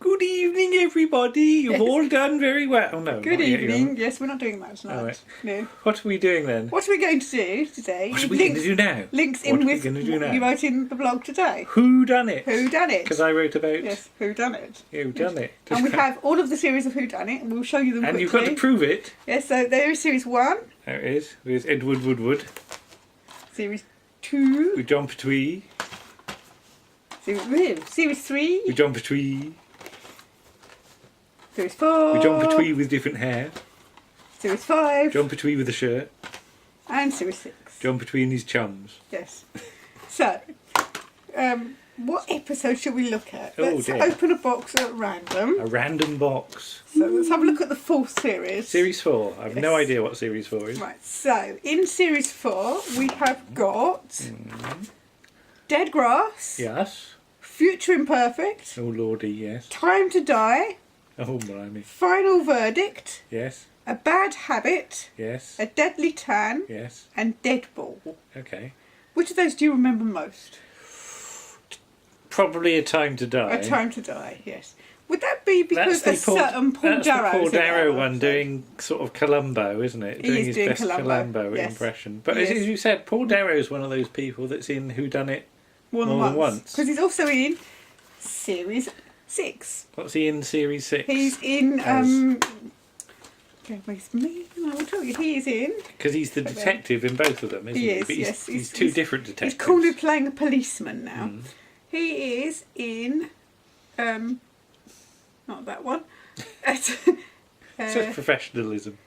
Good evening, everybody. You've all done very well. Oh, no. Good evening. Yes, we're not doing that tonight. All right. No. What are we doing then? What are we going to do today? What are we going to do now? Links What in are we with gonna do what now? you wrote in the blog today. Whodunnit. Whodunnit. Because I wrote about Yes, Whodunnit. Whodunnit. And we have all of the series of Whodunnit, and we'll show you them And quickly. you've got to prove it. Yes, so there is series 1. There it is, with Edward Woodward. Series 2. With John Pertwee. Series 3. With John Pertwee. Series 4. With John Pertwee with different hair. Series 5. John Pertwee with a shirt. And Series 6. John Pertwee and his chums. Yes. So, what episode should we look at? Oh, Let's dear. open a box at random. A random box. So let's have a look at the 4th series. Series 4. I have no Yes. idea what Series 4 is. Right, so in Series 4 we have got Dead Grass, Yes. Future Imperfect, Oh, lordy, yes. Time to Die, Oh, blimey. Final Verdict, Yes. A Bad Habit, Yes. A Deadly Tan, Yes. and Deadball. Okay. Which of those do you remember most? Probably A Time to Die. A Time to Die, yes. Would that be because That's a certain Paul that's Darrow? the Paul Darrow one doing sort of Columbo, isn't it? He is his doing best Columbo, yes. impression. But Yes. as you said, Paul Darrow is one of those people that's in Whodunnit More than more than once. once. Because he's also in Series 6. What's he in Series 6? He's in As- okay, where's me? I will tell you. He is in. Because he's the detective in both of them, isn't he? He is, But yes. He's two different detectives. He's currently playing a policeman now. He is in not that one. Such professionalism.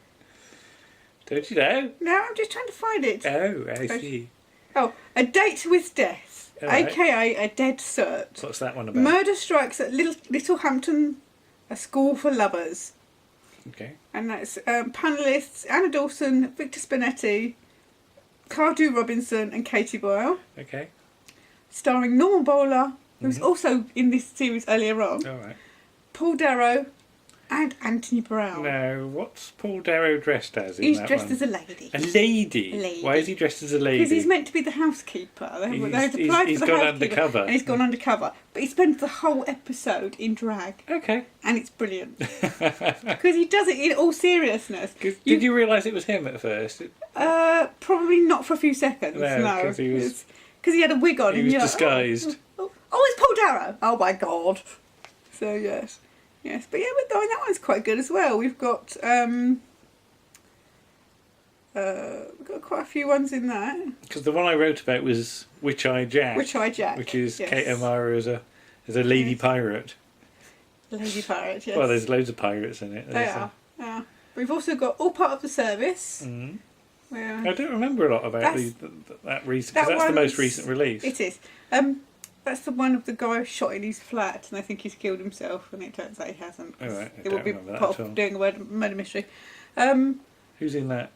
Don't you know? No, I'm just trying to find it. Oh, I see. Oh, A Date with Death, All right. aka A Dead Cert. What's that one about? Murder strikes at Littlehampton, a school for lovers. Okay. And that's panellists Anna Dawson, Victor Spinetti, Cardew Robinson and Katie Boyle. Okay. Starring Norman Bowler, who's also in this series earlier on, All right. Paul Darrow and Anthony Brown. Now, what's Paul Darrow dressed as in He's that dressed one? as a lady. A lady? A lady. Why is he dressed as a lady? Because he's meant to be the housekeeper. He's gone undercover. And he's gone undercover. But he spends the whole episode in drag. Okay. And it's brilliant. Because he does it in all seriousness. Did you realise it was him at first? Probably not for a few seconds, No, no. 'cause he was- Because he had a wig on. He and was you're like, disguised. oh, it's Paul Darrow. Oh my God. So yes. Yes, but yeah, that one's quite good as well. We've got quite a few ones in that. Because the one I wrote about was Witch Eye Jack. Witch Eye Jack. Which is yes. Kate O'Mara as a lady pirate. Lady Pirate, yes. Well, there's loads of pirates in it. They are. Yeah. We've also got All Part of the Service. Where I don't remember a lot about that recent, because that's the most recent release. It is. That's the one of the guy shot in his flat and they think he's killed himself and it turns out he hasn't. Oh, right. I It don't would be remember that part at all. of doing a murder mystery. Who's in that?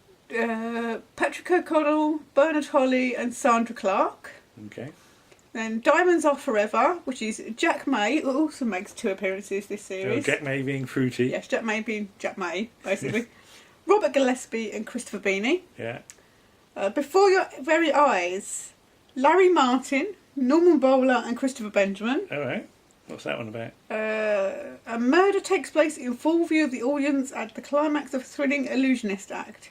Patrick O'Connell, Bernard Holly and Sandra Clark. Okay. Then Diamonds Are Forever, which is Jack May, who also makes 2 appearances this Oh, series. Jack May being fruity. Yes, Jack May being Jack May, basically. Robert Gillespie and Christopher Beanie. Yeah. Before Your Very Eyes, Larry Martin, Norman Bowler and Christopher Benjamin. All right. What's that one about? A murder takes place in full view of the audience at the climax of a thrilling illusionist act.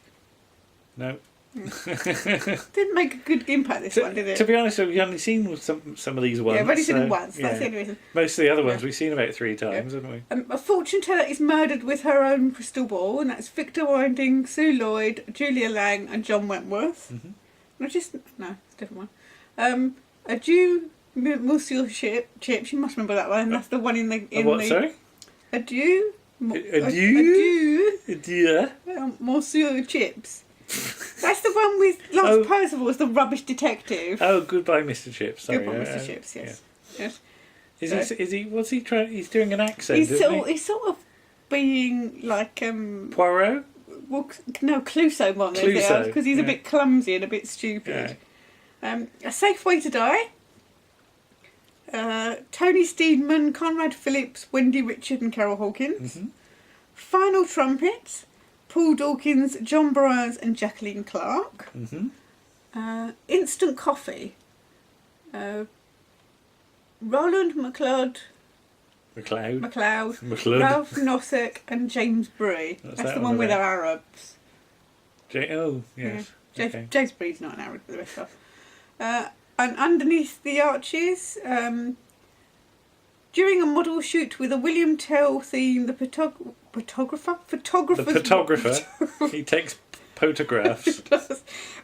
No. Didn't make a good impact, this one, did it? To be honest, we've only seen some of these once. Yeah, I've only seen them once, yeah. that's the only reason. Most of the other ones we've seen about 3 times, haven't we? A fortune teller is murdered with her own crystal ball, and that's Victor Winding, Sue Lloyd, Julia Lang and John Wentworth. No, it's a different one. A Jew, Monsieur Chips, you must remember that one, that's the one in the... Sorry? A Jew... Adieu? Monsieur Chips. That's the one with Lance Percival as the rubbish detective. Oh, Goodbye, Mr. Chips. Sorry. Goodbye, Mr. Chips, yes. Yeah. Yes. Is he? What's he trying? He's doing an accent. He's isn't he's sort of being like Poirot. well, no, Clouseau more than anything Clouseau, else because he's a bit clumsy and a bit stupid. Yeah. A Safe Way to Die. Tony Steedman, Conrad Phillips, Wendy Richard and Carol Hawkins. Final Trumpet. Paul Dawkins, John Bryars and Jacqueline Clark. Instant Coffee. Roland McLeod, McLeod. Ralph Nossock and James Bree. That's the one with our Arabs. Oh, yes. Yeah. Okay. James Bree's not an Arab, but the rest are. And underneath the arches, during a model shoot with a William Tell theme, the photographer, he takes photographs.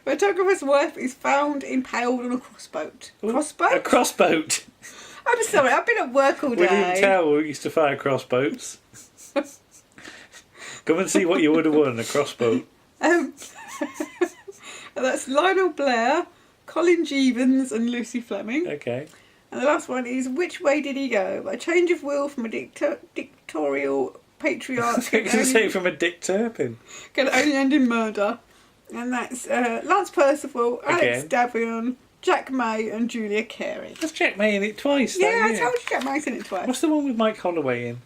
Photographer's wife is found impaled on a crossboat. Crossboat? A crossboat. I'm sorry, I've been at work all day. William Tell used to fire crossboats. Come and see what you would have won, a crossboat. That's Lionel Blair, Colin Jeavons and Lucy Fleming. Okay. And the last one is, which way did he go? A change of will from a dictatorial patriarch. I can say from a Dick Turpin. Can only end in murder. And that's Lance Percival, Alex Davion, Jack May and Julia Carey. That's Jack May in it twice. Yeah, I told you Jack May's in it twice. What's the one with Mike Holloway in?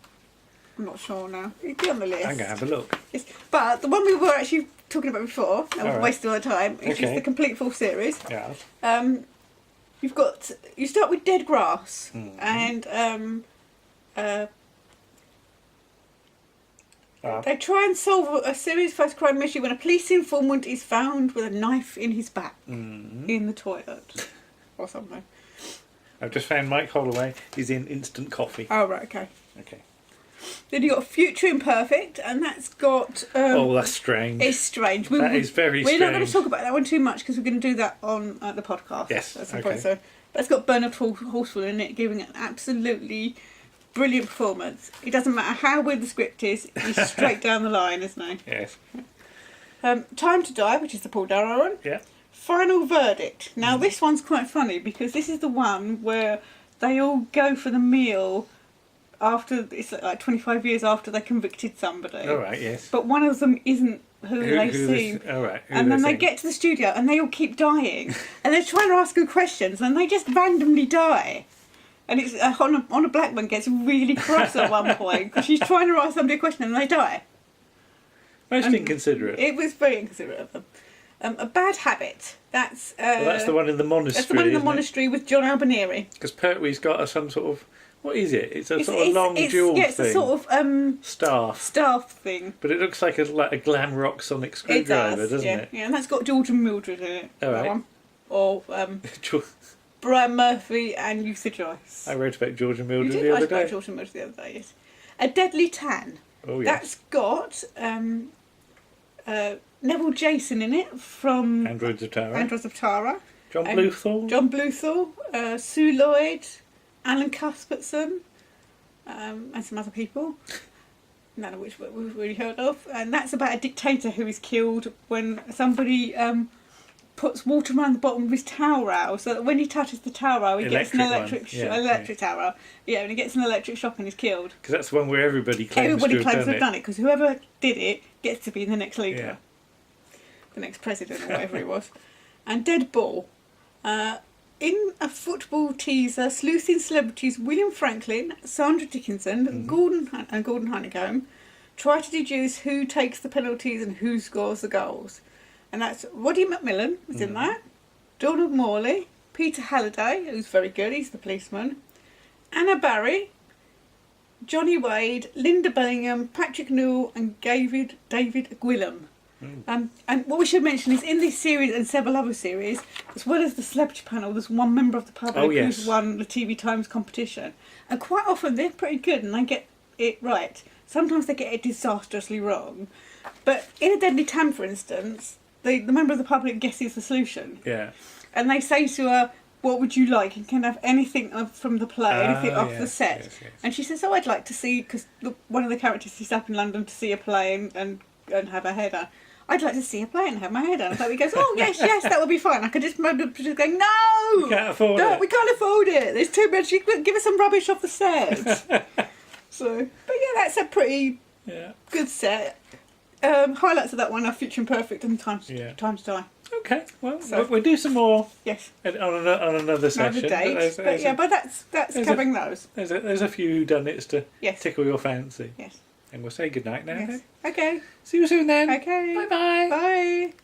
I'm not sure now. He'd be on the list. I'm going to have a look. Yes. But the one we were actually talking about before, and we've wasted all the time, is just the complete full series. Yeah. You start with Dead Grass, and they try and solve a serious first crime mystery when a police informant is found with a knife in his back in the toilet or something. I've just found Mike Holloway. He's in Instant Coffee. Oh, right, okay. Okay. Then you've got Future Imperfect, and that's got... oh, that's strange. It's strange. That is very strange. We're not going to talk about that one too much because we're going to do that on the podcast. Yes, at some point. So, but it's got Bernard Horsfall in it, giving an absolutely brilliant performance. It doesn't matter how weird the script is, he's straight down the line, isn't he? Yes. Time to Die, which is the Paul Darrow one. Yeah. Final Verdict. Now, this one's quite funny because this is the one where they all go for the meal after, it's like 25 years after they convicted somebody. All right, yes. But one of them isn't who they've seen. All right. And then they get to the studio and they all keep dying. And they're trying to ask them questions and they just randomly die. And it's Honor Blackman gets really cross at one point because she's trying to ask somebody a question and they die. Most inconsiderate. It was very inconsiderate of them. A Bad Habit. That's that's the one in the monastery. That's the one in the monastery with John Albanieri. Because Pertwee's got some sort of, what is it? It's a sort of long jewel thing. It's a sort of staff thing. But it looks like a glam rock sonic screwdriver, doesn't it? Yeah, and that's got George and Mildred in it. All right. That one. Or Brian Murphy and Eutha Joyce. I wrote about George and Mildred the other day. I wrote about George and Mildred the other day, yes. A Deadly Tan. Oh, yes. That's got Neville Jason in it from Androids of Tara. John Bluthal. Sue Lloyd, Alan Cuthbertson, and some other people, none of which we've really heard of. And that's about a dictator who is killed when somebody puts water around the bottom of his towel rail, so that when he touches the towel rail, he gets an electric towel rail. Yeah, when he gets an electric shock and he's killed. Because that's the one where everybody claims to have done it. Because whoever did it gets to be the next leader, the next president or whatever it was. And Dead Ball. In a football teaser, sleuthing celebrities William Franklin, Sandra Dickinson, Gordon Honeycomb try to deduce who takes the penalties and who scores the goals. And that's Roddy McMillan is in that, Donald Morley, Peter Halliday, who's very good, he's the policeman, Anna Barry, Johnny Wade, Linda Bellingham, Patrick Newell and David Gwilym. And what we should mention is in this series and several other series, as well as the celebrity panel, there's one member of the public who's won the TV Times competition. And quite often they're pretty good and they get it right. Sometimes they get it disastrously wrong. But in A Deadly Tan, for instance, the member of the public guesses the solution. Yeah. And they say to her, what would you like? And can have anything from the play, anything off the set. Yes. And she says, I'd like to see, because one of the characters is up in London to see a play and have her hair done. I'd like to see a play and have my hair done. So he goes, oh, yes, that would be fine. I could just going, no! We can't afford it. We can't afford it. There's too much. Give us some rubbish off the set. But yeah, that's a pretty good set. Highlights of that one are Future Imperfect and Time to Die. Okay, well, we'll do some more. Yes. On another session. But that's covering those. There's a few whodunits to tickle your fancy. Yes. And we'll say goodnight now. Yes. Okay. See you soon then. Okay. Bye-bye. Bye.